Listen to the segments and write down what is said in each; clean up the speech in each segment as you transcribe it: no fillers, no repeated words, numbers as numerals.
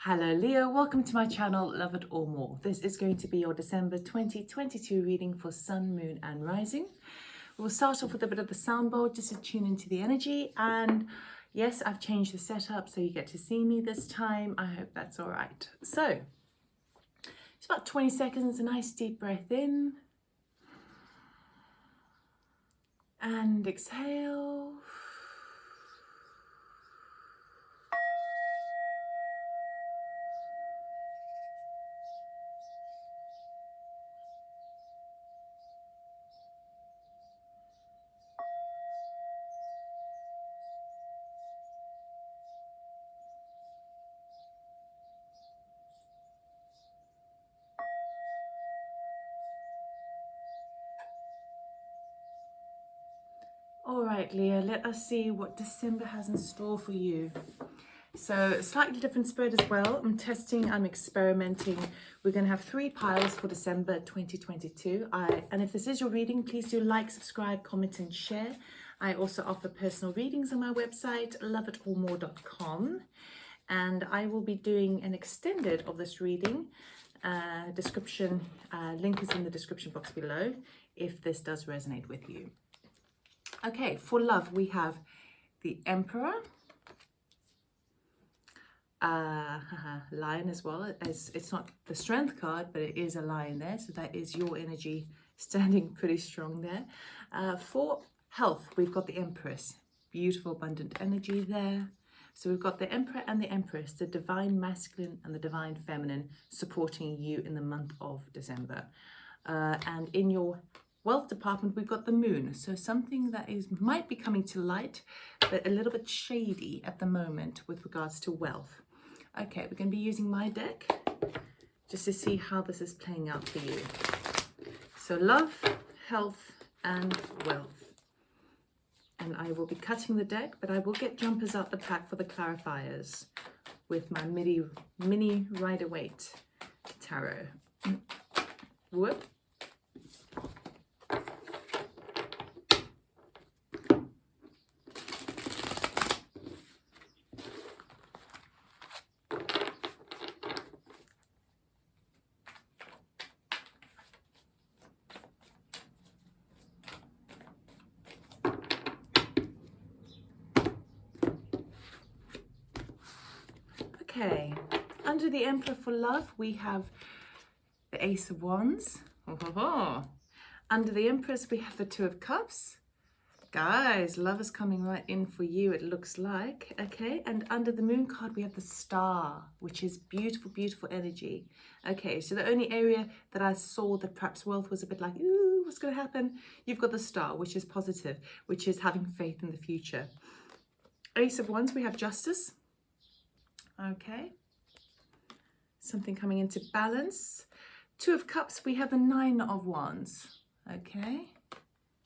Hello Leo, welcome to my channel Love It or More. This is going to be your December 2022 reading for Sun, Moon and Rising. We'll start off with a bit of the sound bowl just to tune into the energy, and yes, I've changed the setup so you get to see me this time. I hope that's all right. So, it's about 20 seconds, a nice deep breath in and exhale. All right, Leo, let us see what December has in store for you. So slightly different spread as well. I'm testing, I'm experimenting. We're going to have 3 piles for December 2022. And if this is your reading, please do like, subscribe, comment and share. I also offer personal readings on my website, loveitormore.com. And I will be doing an extended of this reading. Description, link is in the description box below if this does resonate with you. Okay, for love, we have the Emperor, Lion as well. It's not the Strength card, but it is a Lion there, so that is your energy standing pretty strong there. For health, we've got the Empress, beautiful abundant energy there. So we've got the Emperor and the Empress, the divine masculine and the divine feminine, supporting you in the month of December. And in your wealth department, we've got the Moon, so something that might be coming to light, but a little bit shady at the moment with regards to wealth. Okay, we're going to be using my deck just to see how this is playing out for you. So love, health and wealth. And I will be cutting the deck, but I will get jumpers out the pack for the clarifiers with my mini Rider-Waite tarot. Whoop. Okay, under the Emperor for love, we have the Ace of Wands. Under the Empress, we have the Two of Cups. Guys, love is coming right in for you, it looks like. Okay, and under the Moon card, we have the Star, which is beautiful, beautiful energy. Okay, so the only area that I saw that perhaps wealth was a bit like, ooh, what's going to happen? You've got the Star, which is positive, which is having faith in the future. Ace of Wands, we have Justice. Okay, something coming into balance. Two of Cups, we have the Nine of Wands. Okay,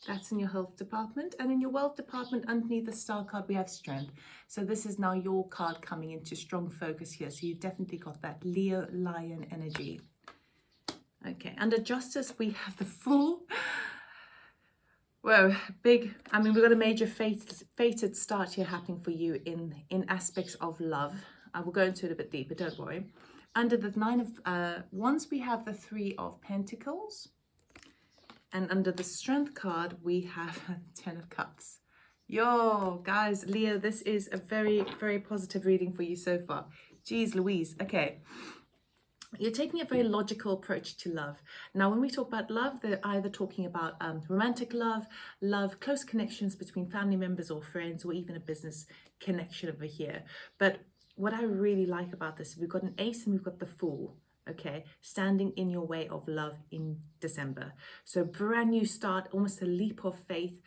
that's in your health department. And in your wealth department, underneath the Star card, we have Strength. So this is now your card coming into strong focus here. So you've definitely got that Leo Lion energy. Okay, under Justice, we have the Fool. Whoa, big. I mean, we've got a major fated start here happening for you in aspects of love. I will go into it a bit deeper, don't worry. Under the Nine of Wands, we have the Three of Pentacles. And under the Strength card, we have 10 of Cups. Yo, guys, Leo, this is a very, very positive reading for you so far. Jeez Louise. Okay. You're taking a very logical approach to love. Now, when we talk about love, they're either talking about romantic love, close connections between family members or friends, or even a business connection over here. But what I really like about this, we've got an Ace and we've got the Fool, okay, standing in your way of love in December. So brand new start, almost a leap of faith,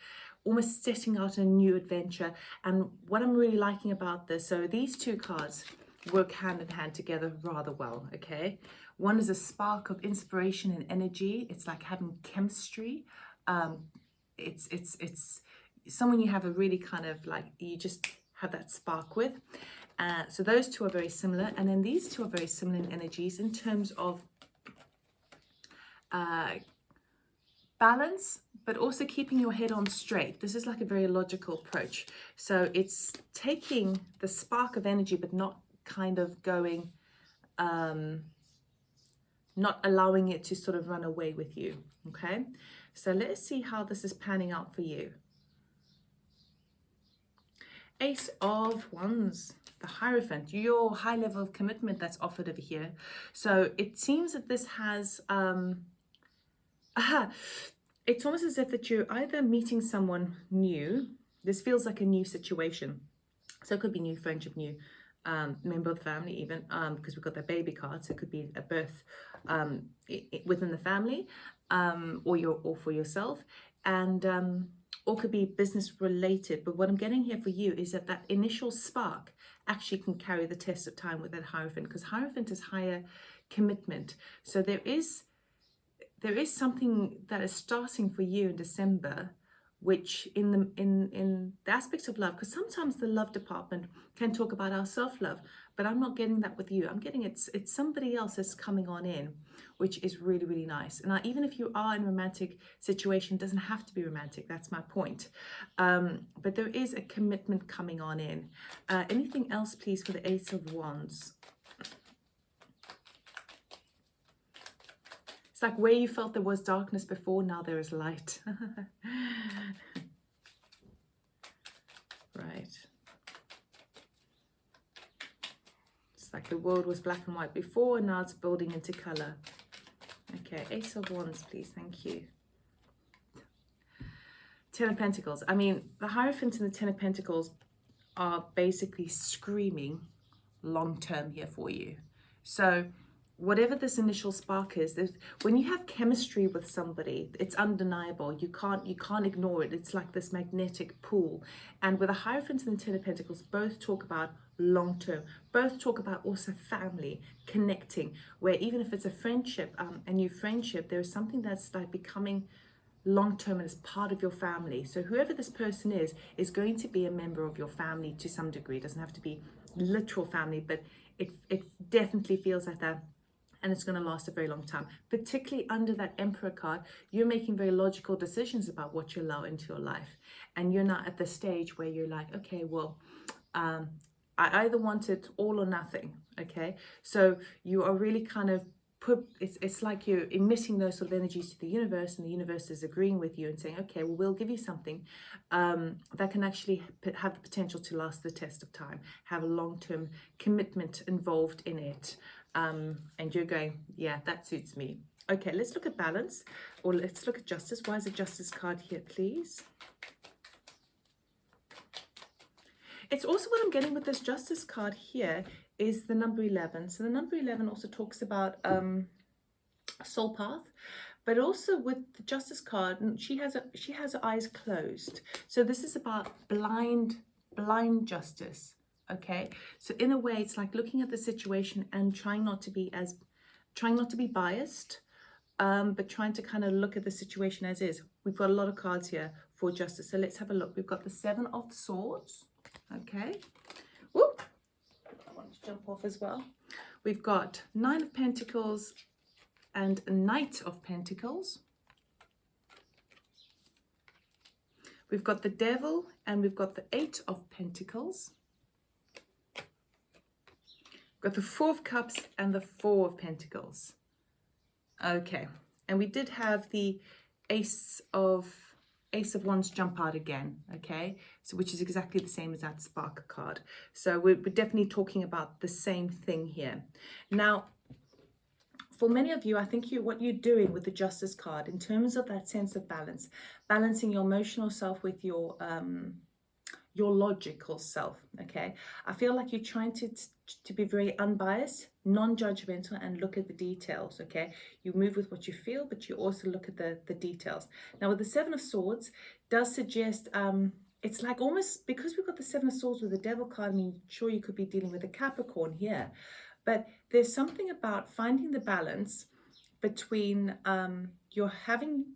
almost setting out a new adventure. And what I'm really liking about this, so these two cards work hand in hand together rather well, okay? One is a spark of inspiration and energy. It's like having chemistry. It's someone you have a really kind of like, you just have that spark with. So those two are very similar. And then these two are very similar in energies in terms of balance, but also keeping your head on straight. This is like a very logical approach. So it's taking the spark of energy, but not kind of going not allowing it to sort of run away with you. Okay, so let's see how this is panning out for you. Ace of Wands, the Hierophant, your high level of commitment that's offered over here. So it seems that this has, it's almost as if that you're either meeting someone new. This feels like a new situation. So it could be new friendship, new member of the family even, because we've got the baby card. So it could be a birth within the family, or for yourself. And or could be business related. But what I'm getting here for you is that initial spark actually can carry the test of time with that Hierophant, because Hierophant is higher commitment. So there is something that is starting for you in December, which in the aspects of love, because sometimes the love department can talk about our self-love, but I'm not getting that with you. I'm getting it's somebody else that's coming on in, which is really, really nice. And even if you are in a romantic situation, it doesn't have to be romantic. That's my point. But there is a commitment coming on in. Anything else, please, for the Ace of Wands? It's like where you felt there was darkness before, now there is light. Right. It's like the world was black and white before, and now it's building into color. Okay, Ace of Wands, please. Thank you. Ten of Pentacles. I mean, the Hierophant and the Ten of Pentacles are basically screaming long-term here for you. So whatever this initial spark is, when you have chemistry with somebody, it's undeniable. You can't ignore it. It's like this magnetic pull. And with the Hierophant and the Ten of Pentacles, both talk about long-term. Both talk about also family, connecting, where even if it's a friendship, a new friendship, there is something that's like becoming long-term and as part of your family. So whoever this person is going to be a member of your family to some degree. It doesn't have to be literal family, but it definitely feels like that. And it's going to last a very long time, particularly under that Emperor card. You're making very logical decisions about what you allow into your life. And you're not at the stage where you're like, okay, well, I either want it all or nothing. Okay. So you are really kind of it's like you're emitting those sort of energies to the universe, and the universe is agreeing with you and saying, okay, well, we'll give you something that can actually have the potential to last the test of time, have a long-term commitment involved in it. And you're going, yeah, that suits me. Okay, let's look at balance, or let's look at justice. Why is the justice card here, please? It's also what I'm getting with this justice card here is the number 11. So the number 11 also talks about soul path, but also with the justice card, she has her eyes closed. So this is about blind justice. Okay, so in a way, it's like looking at the situation and trying not to be biased, but trying to kind of look at the situation as is. We've got a lot of cards here for justice, so let's have a look. We've got the Seven of Swords. Okay, whoop, I want to jump off as well. We've got Nine of Pentacles and Knight of Pentacles. We've got the Devil, and we've got the Eight of Pentacles. Got the Four of Cups and the Four of Pentacles. Okay, and we did have the Ace of Wands jump out again. Okay, so which is exactly the same as that Spark card. So we're definitely talking about the same thing here. Now, for many of you, I think what you're doing with the Justice card in terms of that sense of balance, balancing your emotional self with your logical self. Okay, I feel like you're trying to be very unbiased, non-judgmental, and look at the details. Okay, you move with what you feel, but you also look at the details. Now with the Seven of Swords does suggest it's like almost, because we've got the Seven of Swords with the Devil card, I mean, sure, you could be dealing with a Capricorn here, but there's something about finding the balance between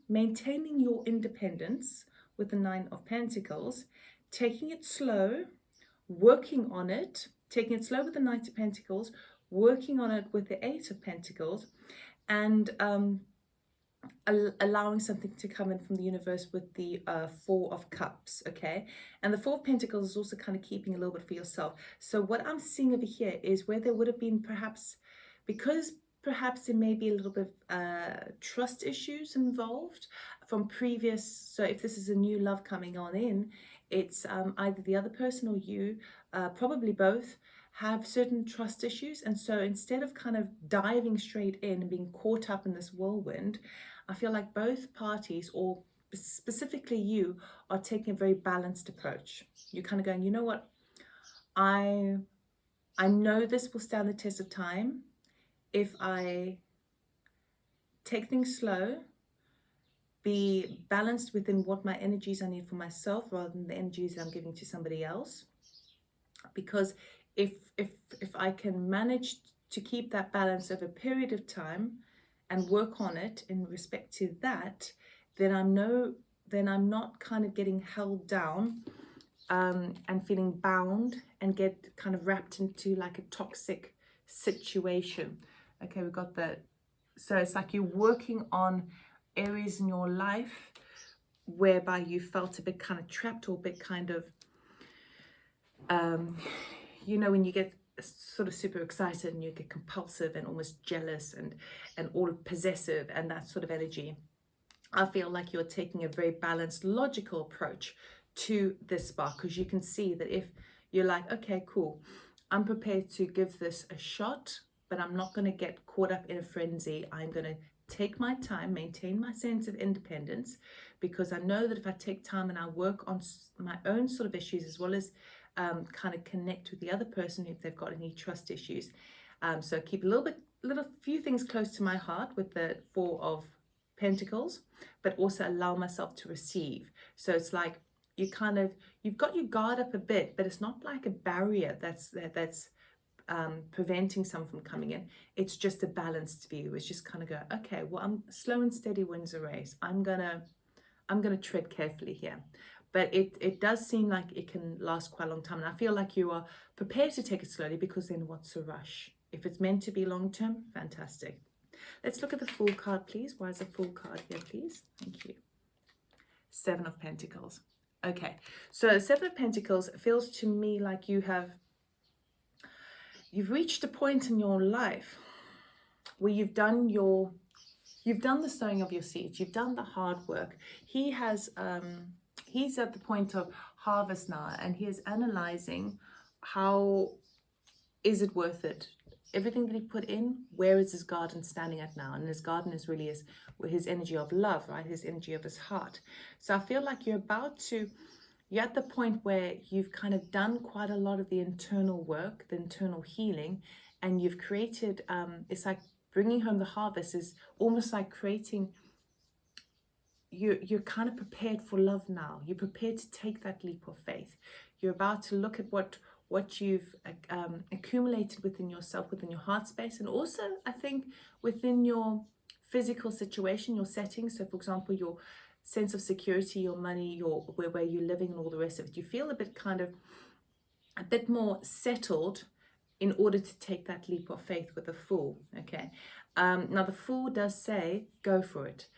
maintaining your independence with the Nine of Pentacles, taking it slow, working on it, taking it slow with the Knight of Pentacles, working on it with the Eight of Pentacles, and allowing something to come in from the universe with the Four of Cups. Okay, and the Four of Pentacles is also kind of keeping a little bit for yourself. So what I'm seeing over here is where there would have been perhaps because perhaps there may be a little bit of trust issues involved from previous. So if this is a new love coming on in, it's either the other person or you, probably both, have certain trust issues. And so instead of kind of diving straight in and being caught up in this whirlwind, I feel like both parties, or specifically you, are taking a very balanced approach. You're kind of going, you know what, I know this will stand the test of time if I take things slow, be balanced within what my energies I need for myself rather than the energies that I'm giving to somebody else. Because if I can manage to keep that balance over a period of time and work on it in respect to that, then I'm not kind of getting held down and feeling bound and get kind of wrapped into like a toxic situation. Okay, we've got that. So it's like you're working on areas in your life whereby you felt a bit kind of trapped or a bit kind of, you know, when you get sort of super excited and you get compulsive and almost jealous and all possessive and that sort of energy. I feel like you're taking a very balanced, logical approach to this spark, because you can see that if you're like, okay, cool, I'm prepared to give this a shot, but I'm not going to get caught up in a frenzy. I'm going to take my time, maintain my sense of independence, because I know that if I take time and I work on my own sort of issues, as well as kind of connect with the other person if they've got any trust issues. So keep a few things close to my heart with the Four of Pentacles, but also allow myself to receive. So it's like you've got your guard up a bit, but it's not like a barrier that's preventing someone from coming in. It's just a balanced view. It's just kind of go, okay, well, I'm slow and steady wins a race. I'm gonna tread carefully here. But it does seem like it can last quite a long time. And I feel like you are prepared to take it slowly, because then what's a rush? If it's meant to be long term, fantastic. Let's look at the Fool card, please. Why is the Fool card here, please? Thank you. Seven of Pentacles. Okay, so Seven of Pentacles feels to me like you've reached a point in your life where you've done the sowing of your seeds. You've done the hard work. He's at the point of harvest now, and he is analyzing how is it worth it. Everything that he put in, where is his garden standing at now? And his garden is really his energy of love, right? His energy of his heart. So I feel like you're at the point where you've kind of done quite a lot of the internal work, the internal healing, and you've created, it's like bringing home the harvest is almost like creating, you're kind of prepared for love now. You're prepared to take that leap of faith. You're about to look at what you've accumulated within yourself, within your heart space, and also I think within your physical situation, your settings. So for example, your sense of security, your money, where you're living and all the rest of it. You feel a bit more settled in order to take that leap of faith with the Fool. Okay, now the Fool does say go for it.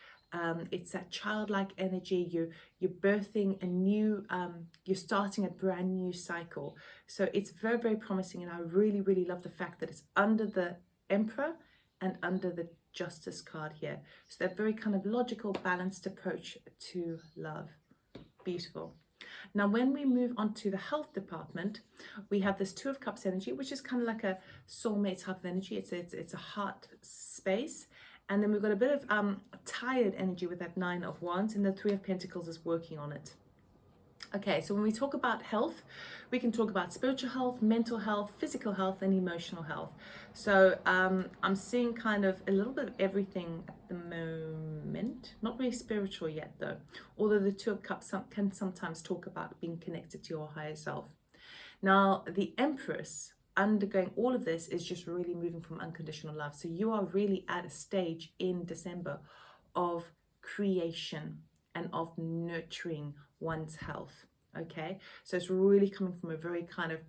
It's that childlike energy. You're birthing a new, you're starting a brand new cycle. So it's very, very promising, and I really, really love the fact that it's under the Emperor and under the Justice card here. So that very kind of logical, balanced approach to love. Beautiful. Now, when we move on to the health department, we have this Two of Cups energy, which is kind of like a soulmate type of energy. It's a heart space. And then we've got a bit of tired energy with that Nine of Wands, and the Three of Pentacles is working on it. Okay, so when we talk about health, we can talk about spiritual health, mental health, physical health, and emotional health. So I'm seeing kind of a little bit of everything at the moment. Not really spiritual yet, though. Although the Two of Cups can sometimes talk about being connected to your higher self. Now, the Empress, undergoing all of this, is just really moving from unconditional love. So you are really at a stage in December of creation and of nurturing one's health. Okay, so it's really coming from a very kind of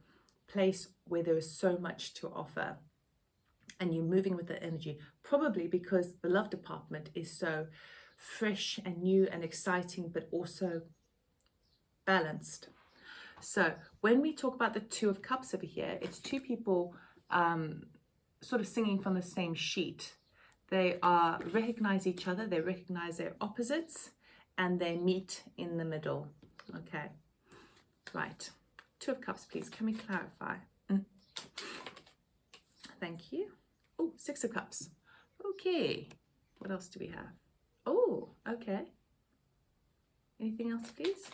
place where there is so much to offer, and you're moving with the energy, probably because the love department is so fresh and new and exciting, but also balanced. So when we talk about the Two of Cups over here, it's two people sort of singing from the same sheet. They are recognize each other, they recognize their opposites, and they meet in the middle. Okay, right. Two of Cups, please. Can we clarify? Thank you. Oh, Six of Cups. Okay. What else do we have? Oh, okay. Anything else, please?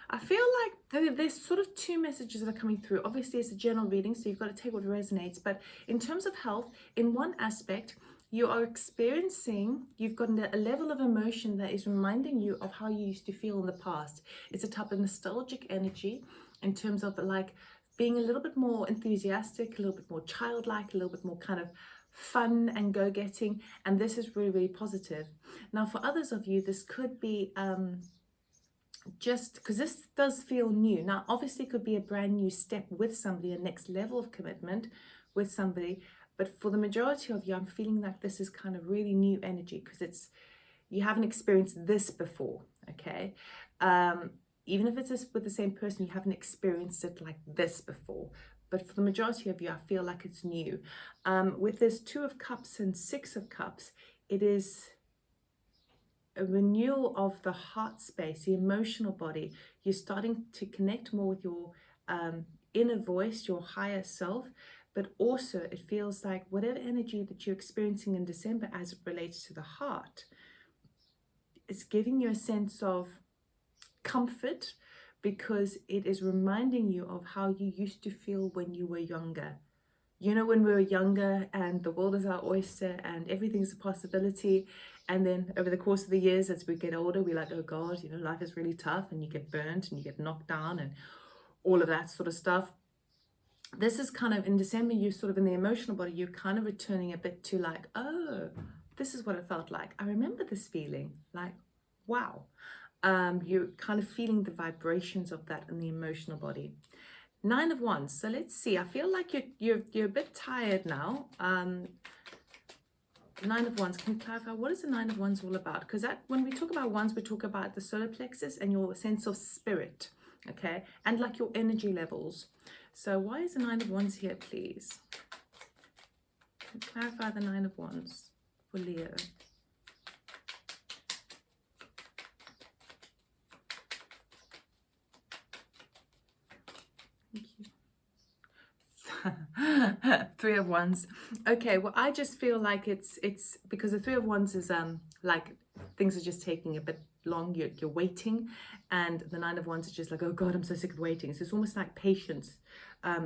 I feel like there's sort of two messages that are coming through. Obviously, it's a general reading, so you've got to take what resonates. But in terms of health, in one aspect, you are experiencing, you've got a level of emotion that is reminding you of how you used to feel in the past. It's a type of nostalgic energy in terms of like being a little bit more enthusiastic, a little bit more childlike, a little bit more kind of fun and go-getting. And this is really, really positive. Now, for others of you, this could be just because this does feel new. Now, obviously, it could be a brand new step with somebody, a next level of commitment with somebody. But for the majority of you, I'm feeling like this is kind of really new energy because you haven't experienced this before, okay? Even if it's with the same person, you haven't experienced it like this before. But for the majority of you, I feel like it's new. With this Two of Cups and Six of Cups, it is a renewal of the heart space, the emotional body. You're starting to connect more with your inner voice, your higher self. But also it feels like whatever energy that you're experiencing in December as it relates to the heart, it's giving you a sense of comfort because it is reminding you of how you used to feel when you were younger. You know, when we were younger and the world is our oyster and everything's a possibility. And then over the course of the years, as we get older, we're like, oh God, you know, life is really tough and you get burnt and you get knocked down and all of that sort of stuff. This is kind of in December, you're sort of in the emotional body, you're kind of returning a bit to like, oh, this is what it felt like. I remember this feeling, like, wow. You're kind of feeling the vibrations of that in the emotional body. Nine of Wands. So let's see. I feel like you're a bit tired now. Nine of Wands. Can you clarify what is the Nine of Wands all about? Because that when we talk about wands, we talk about the solar plexus and your sense of spirit, okay, and like your energy levels. So why is the Nine of Wands here, please? Can you clarify the Nine of Wands for Leo? Three of Wands. Okay, well, I just feel like it's because the Three of Wands is like things are just taking a bit long. You're waiting, and the Nine of Wands is just like, oh God, I'm so sick of waiting. So it's almost like patience.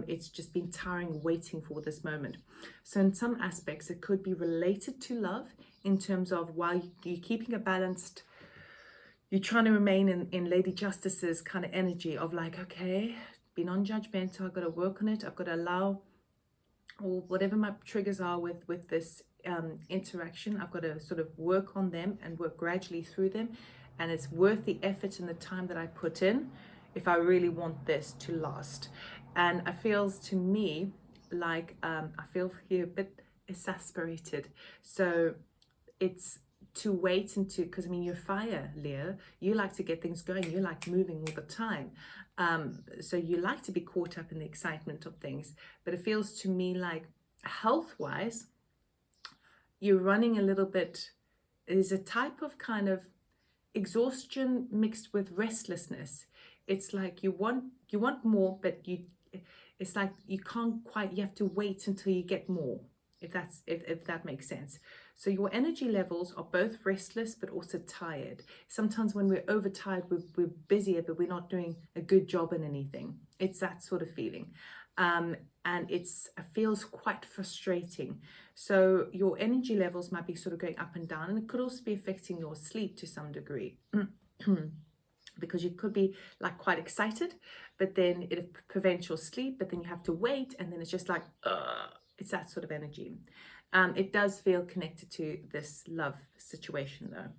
It's just been tiring waiting for this moment. So in some aspects, it could be related to love in terms of while you're keeping a balanced. You're trying to remain in Lady Justice's kind of energy of like, okay, be non-judgmental, I've got to work on it, I've got to allow, or whatever my triggers are with this interaction, I've got to sort of work on them and work gradually through them, and it's worth the effort and the time that I put in if I really want this to last. And it feels to me like I feel here a bit exasperated. So it's to wait and to, because I mean, you're fire, Leo. You like to get things going. You like moving all the time. So you like to be caught up in the excitement of things. But it feels to me like health-wise, you're running a little bit. There's a type of kind of exhaustion mixed with restlessness. It's like you want more, but it's like you can't quite. You have to wait until you get more. If that makes sense. So your energy levels are both restless but also tired. Sometimes when we're overtired, we're busier, but we're not doing a good job in anything. It's that sort of feeling. And it feels quite frustrating. So your energy levels might be sort of going up and down, and it could also be affecting your sleep to some degree. Because you could be like quite excited, but then it prevents your sleep, but then you have to wait, and then it's just like, it's that sort of energy. It does feel connected to this love situation though.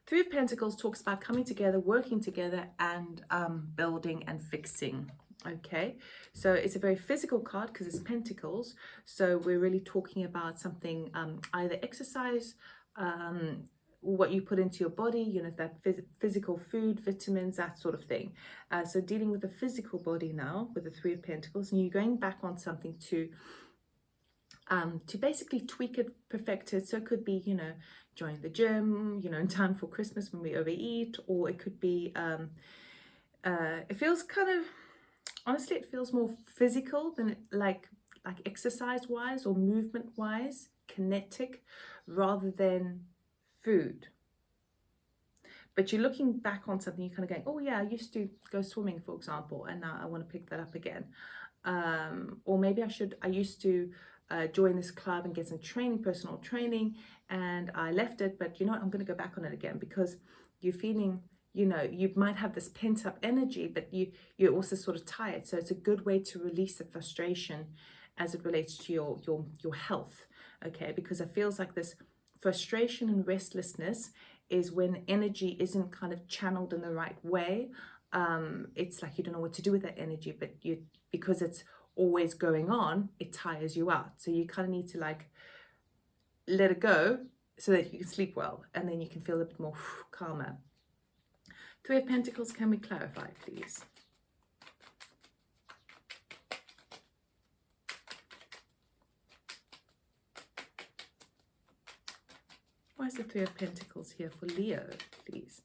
Three of Pentacles talks about coming together, working together, and building and fixing. Okay, so it's a very physical card because it's Pentacles. So we're really talking about something, either exercise, what you put into your body, you know, that physical food, vitamins, that sort of thing. So dealing with the physical body now with the Three of Pentacles, and you're going back on something to basically tweak it, perfect it. So it could be, you know, join the gym, you know, in time for Christmas when we overeat, or it could be, it feels kind of, honestly, it feels more physical than like exercise wise or movement wise, kinetic, rather than food. But you're looking back on something, you're kind of going, oh yeah, I used to go swimming, for example, and now I want to pick that up again. Or maybe I used to join this club and get some training, personal training, and I left it, but you know what, I'm going to go back on it again, because you're feeling, you know, you might have this pent up energy, but you're also sort of tired. So it's a good way to release the frustration as it relates to your health, okay? Because it feels like this frustration and restlessness is when energy isn't kind of channeled in the right way. It's like you don't know what to do with that energy, but because it's always going on, it tires you out. So you kind of need to like let it go so that you can sleep well, and then you can feel a bit more calmer. Three of Pentacles, can we clarify, please? Why is the Three of Pentacles here for Leo, please?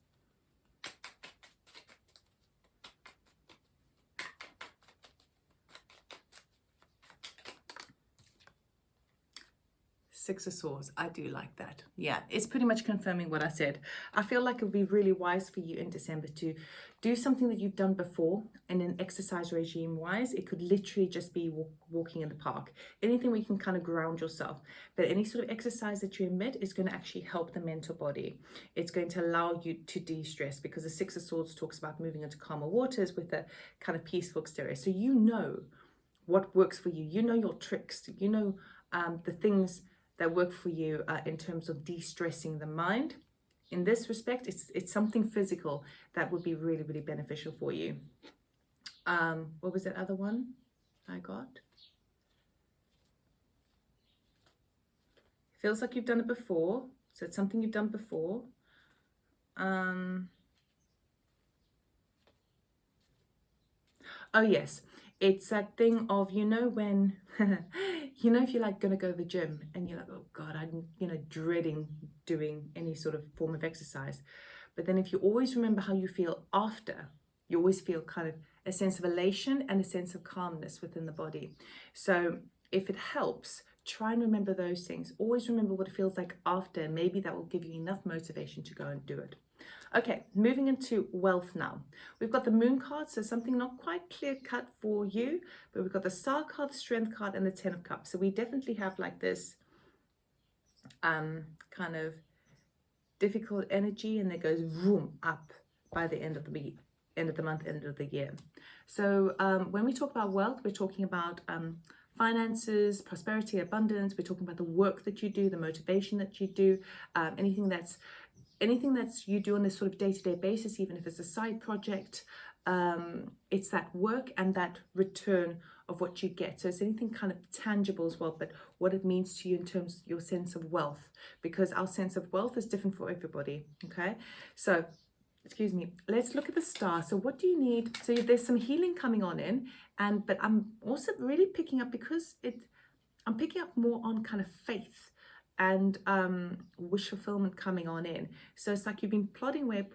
Six of Swords, I do like that. Yeah, it's pretty much confirming what I said. I feel like it would be really wise for you in December to do something that you've done before in an exercise regime wise. It could literally just be walking in the park. Anything where you can kind of ground yourself. But any sort of exercise that you emit is going to actually help the mental body. It's going to allow you to de-stress, because the Six of Swords talks about moving into calmer waters with a kind of peaceful exterior. So you know what works for you. You know your tricks. You know the things that work for you in terms of de-stressing the mind. In this respect, it's something physical that would be really, really beneficial for you. What was that other one I got? Feels like you've done it before. So it's something you've done before. Oh yes, it's that thing of, you know, when you know, if you're like gonna go to the gym and you're like, oh god, I'm, you know, dreading doing any sort of form of exercise, but then if you always remember how you feel after, you always feel kind of a sense of elation and a sense of calmness within the body. So if it helps, try and remember those things. Always remember what it feels like after. Maybe that will give you enough motivation to go and do it. Okay, moving into wealth now. We've got the Moon card, so something not quite clear cut for you, but we've got the Star card, the Strength card, and the Ten of Cups. So we definitely have like this kind of difficult energy, and it goes vroom up by the end of the month, end of the year. So when we talk about wealth, we're talking about finances, prosperity, abundance. We're talking about the work that you do, the motivation that you do, anything that's you do on this sort of day-to-day basis, even if it's a side project. It's that work and that return of what you get. So it's anything kind of tangible as well, but what it means to you in terms of your sense of wealth, because our sense of wealth is different for everybody. Okay, so excuse me, let's look at the star. So what do you need? So there's some healing coming on in, but I'm also really picking up, because I'm picking up more on kind of faith and wish fulfillment coming on in. So it's like you've been plodding away,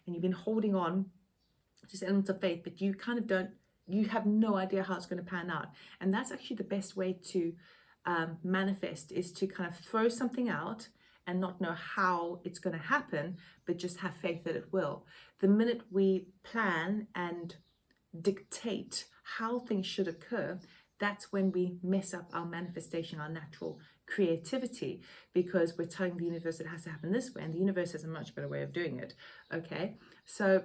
and you've been holding on just elements of faith, but you kind of you have no idea how it's going to pan out. And that's actually the best way to manifest, is to kind of throw something out and not know how it's going to happen, but just have faith that it will. The minute we plan and dictate how things should occur, that's when we mess up our manifestation, our natural creativity, because we're telling the universe it has to happen this way, and the universe has a much better way of doing it. Okay, so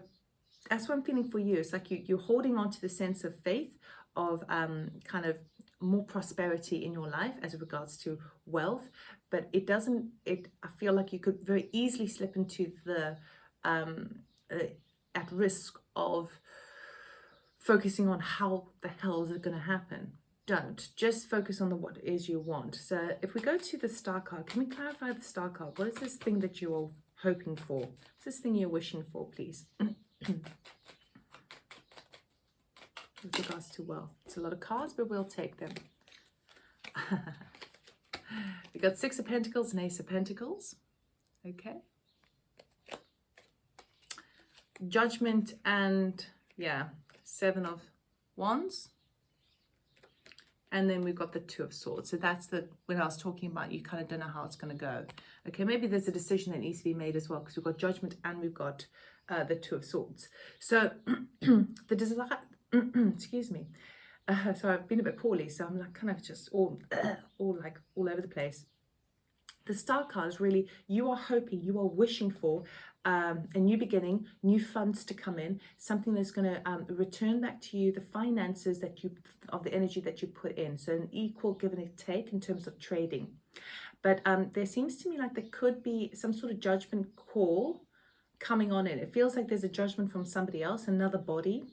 that's what I'm feeling for you. It's like you're holding on to the sense of faith of kind of more prosperity in your life as regards to wealth, but I feel like you could very easily slip into the at risk of focusing on how the hell is it going to happen. don't. Just focus on what it is you want. So if we go to the Star card, can we clarify the Star card? What is this thing that you're hoping for? What's this thing you're wishing for, please? With regards to wealth. It's a lot of cards, but we'll take them. We got 6 of Pentacles and Ace of Pentacles. Okay. Judgment and, yeah, 7 of Wands. And then we've got the 2 of Swords. So that's the, when I was talking about, you kind of don't know how it's going to go. Okay, maybe there's a decision that needs to be made as well, because we've got Judgment and we've got the 2 of Swords. So the desire, excuse me. So I've been a bit poorly, so I'm like kind of just all over the place. The Star card is really, you are hoping, you are wishing for a new beginning, new funds to come in, something that's going to return back to you the finances that you, of the energy that you put in. So an equal give and take in terms of trading. But there seems to me like there could be some sort of judgment call coming on in. It feels like there's a judgment from somebody else, another body,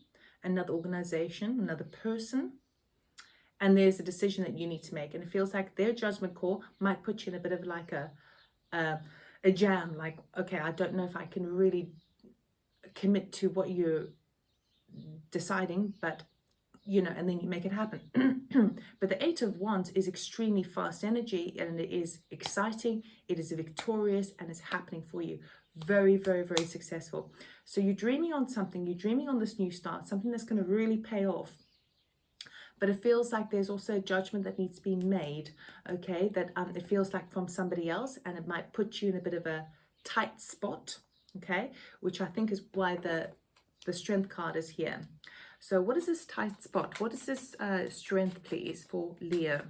another organization, another person. And there's a decision that you need to make. And it feels like their judgment call might put you in a bit of like a jam. Like, okay, I don't know if I can really commit to what you're deciding, but, you know, and then you make it happen. But the 8 of Wands is extremely fast energy, and it is exciting. It is victorious, and it's happening for you. Very, very, very successful. So you're dreaming on something. You're dreaming on this new start, something that's going to really pay off. But it feels like there's also a judgment that needs to be made, okay, that it feels like from somebody else, and it might put you in a bit of a tight spot, okay, which I think is why the Strength card is here. So what is this tight spot? What is this strength, please, for Leo?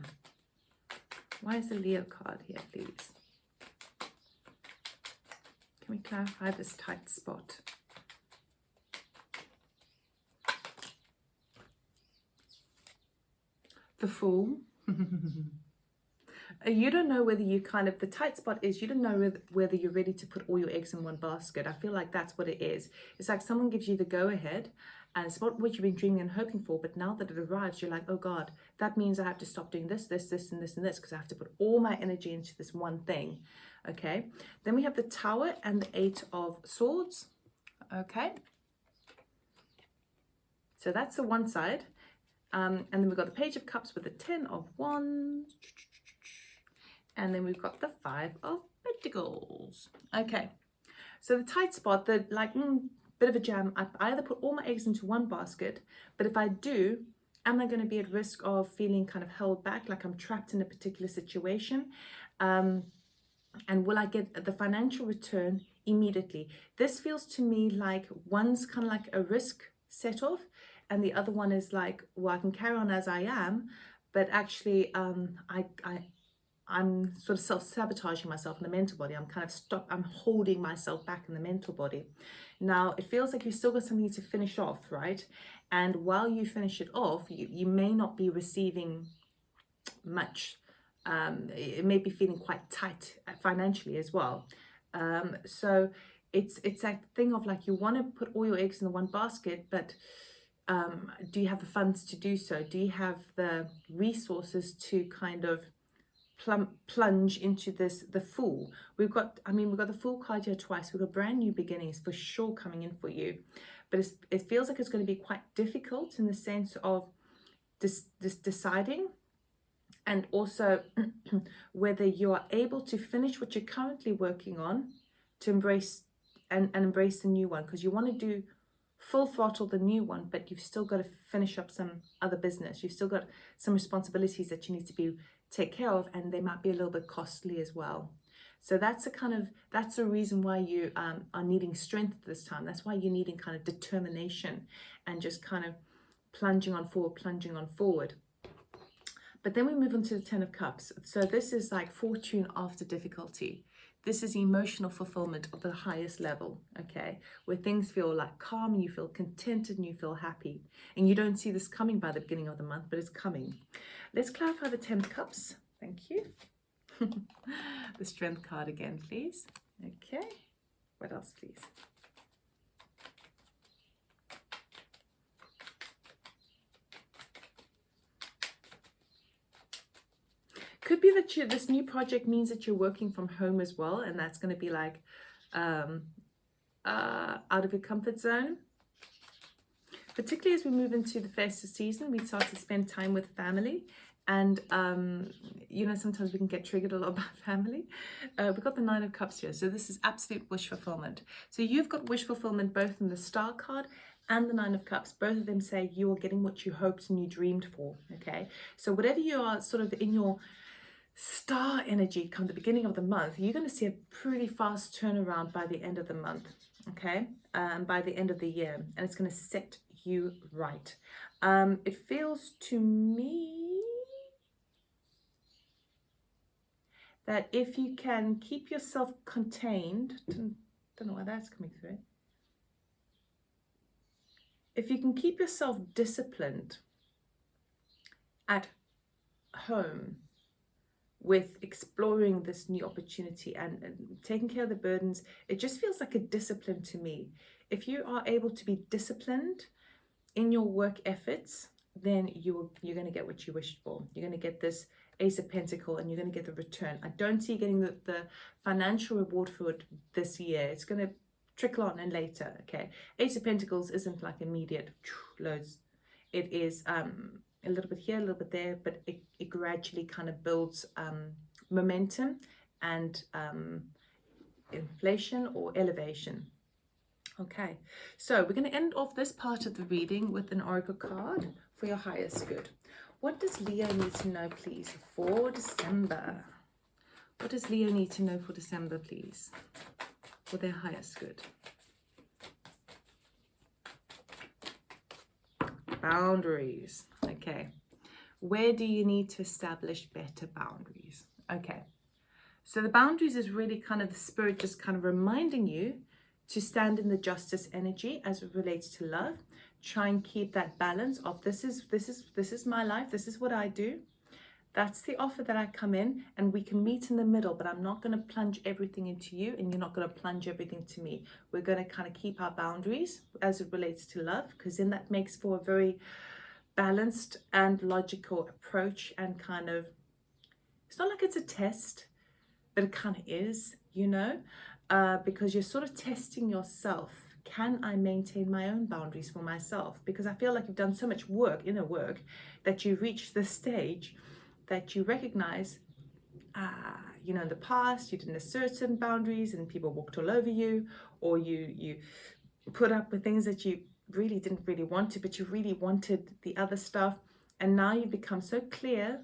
Why is the Leo card here, please? Can we clarify this tight spot? The Fool. You don't know whether you kind of, the tight spot is you don't know whether you're ready to put all your eggs in one basket. I feel like that's what it is. It's like someone gives you the go ahead, and it's what you've been dreaming and hoping for, but now that it arrives, you're like, oh God, that means I have to stop doing this, this, this, and this, and this, because I have to put all my energy into this one thing. Okay. Then we have the Tower and the 8 of Swords. Okay. So that's the one side. And then we've got the Page of Cups with the 10 of Wands. And then we've got the 5 of Pentacles. Okay. So the tight spot, the like, bit of a jam. I either put all my eggs into one basket, but if I do, am I going to be at risk of feeling kind of held back, like I'm trapped in a particular situation? And will I get the financial return immediately? This feels to me like one's kind of like a risk set off, and the other one is like, well, I can carry on as I am, but actually I'm sort of self-sabotaging myself in the mental body. I'm holding myself back in the mental body. Now, it feels like you've still got something to finish off, right? And while you finish it off, you may not be receiving much. It may be feeling quite tight financially as well. So it's that thing of like, you want to put all your eggs in the one basket, but do you have the funds to do so? Do you have the resources to kind of plunge into this, the Fool? We've got the Fool card here twice. We've got brand new beginnings for sure coming in for you, but it feels like it's going to be quite difficult in the sense of this deciding, and also whether you are able to finish what you're currently working on, to embrace and embrace the new one, because you want to do full throttle the new one, but you've still got to finish up some other business. You've still got some responsibilities that you need to take care of, and they might be a little bit costly as well. So that's the reason why you are needing strength this time. That's why you're needing kind of determination and just kind of plunging on forward. But then we move on to the 10 of Cups. So this is like fortune after difficulty. This is emotional fulfillment of the highest level, okay? Where things feel like calm, and you feel contented, and you feel happy. And you don't see this coming by the beginning of the month, but it's coming. Let's clarify the 10 of Cups. Thank you. The Strength card again, please. Okay. What else, please? Could be that this new project means that you're working from home as well, and that's going to be like out of your comfort zone. Particularly as we move into the festive season, we start to spend time with family. And, you know, sometimes we can get triggered a lot by family. We've got the Nine of Cups here. So this is absolute wish fulfillment. So you've got wish fulfillment both in the Star card and the Nine of Cups. Both of them say you are getting what you hoped and you dreamed for, okay? So whatever you are sort of in your Star energy come the beginning of the month, you're going to see a pretty fast turnaround by the end of the month, okay? By the end of the year. And it's going to set you right. It feels to me that if you can keep yourself contained, don't know why that's coming through. If you can keep yourself disciplined at home with exploring this new opportunity and taking care of the burdens, it just feels like a discipline to me. If you are able to be disciplined in your work efforts, then you're going to get what you wished for. You're going to get this Ace of Pentacles and you're going to get the return. I don't see you getting the financial reward for it this year. It's going to trickle on and later, okay? Ace of Pentacles isn't like immediate loads. It is a little bit here, a little bit there, but it gradually kind of builds momentum and inflation or elevation. Okay, so we're going to end off this part of the reading with an oracle card for your highest good. What does Leo need to know, please, for December? What does Leo need to know for December, please, for their highest good? Boundaries. Okay. Where do you need to establish better boundaries? Okay. So the boundaries is really kind of the spirit just kind of reminding you to stand in the justice energy as it relates to love. Try and keep that balance of this is my life, this is what I do. That's the offer that I come in, and we can meet in the middle, but I'm not going to plunge everything into you and you're not going to plunge everything to me. We're going to kind of keep our boundaries as it relates to love, because then that makes for a very balanced and logical approach, and kind of, it's not like it's a test, but it kind of is, you know, because you're sort of testing yourself. Can I maintain my own boundaries for myself? Because I feel like you've done so much work, inner work, that you've reached this stage that you recognize, you know, in the past you didn't assert certain boundaries and people walked all over you, or you put up with things that you really didn't really want to, but you really wanted the other stuff. And now you've become so clear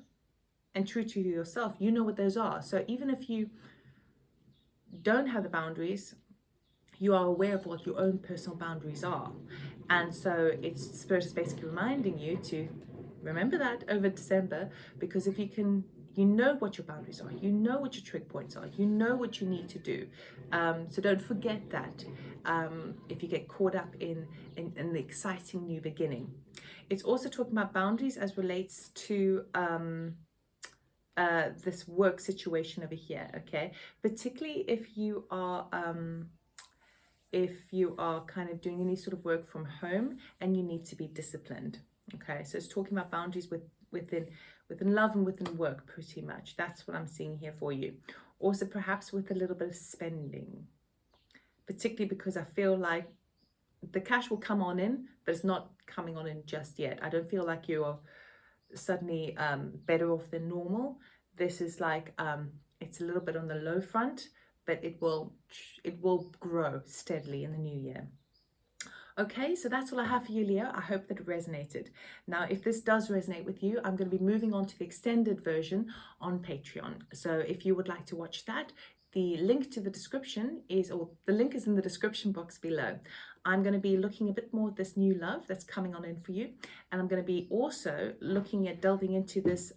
and true to yourself. You know what those are. So even if you don't have the boundaries, you are aware of what your own personal boundaries are. And so it's Spirit is basically reminding you to remember that over December, because if you can, you know what your boundaries are, you know what your trick points are, you know what you need to do. So don't forget that if you get caught up in the exciting new beginning. It's also talking about boundaries as relates to this work situation over here, okay? Particularly if you are kind of doing any sort of work from home and you need to be disciplined, okay? So it's talking about boundaries within love and within work, pretty much. That's what I'm seeing here for you. Also perhaps with a little bit of spending, particularly because I feel like the cash will come on in, but it's not coming on in just yet. I don't feel like you're suddenly better off than normal. This is like it's a little bit on the low front, but it will grow steadily in the new year. Okay, so that's all I have for you, Leo. I hope that it resonated. Now, if this does resonate with you, I'm going to be moving on to the extended version on Patreon. So if you would like to watch that, the link to the description is, or the link is in the description box below. I'm going to be looking a bit more at this new love that's coming on in for you. And I'm going to be also looking at delving into this,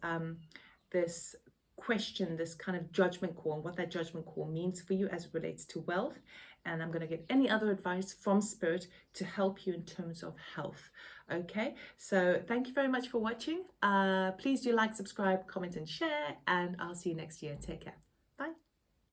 this question, this kind of judgment call, and what that judgment call means for you as it relates to wealth. And I'm going to get any other advice from Spirit to help you in terms of health. Okay, so thank you very much for watching. Please do like, subscribe, comment and share, and I'll see you next year. Take care.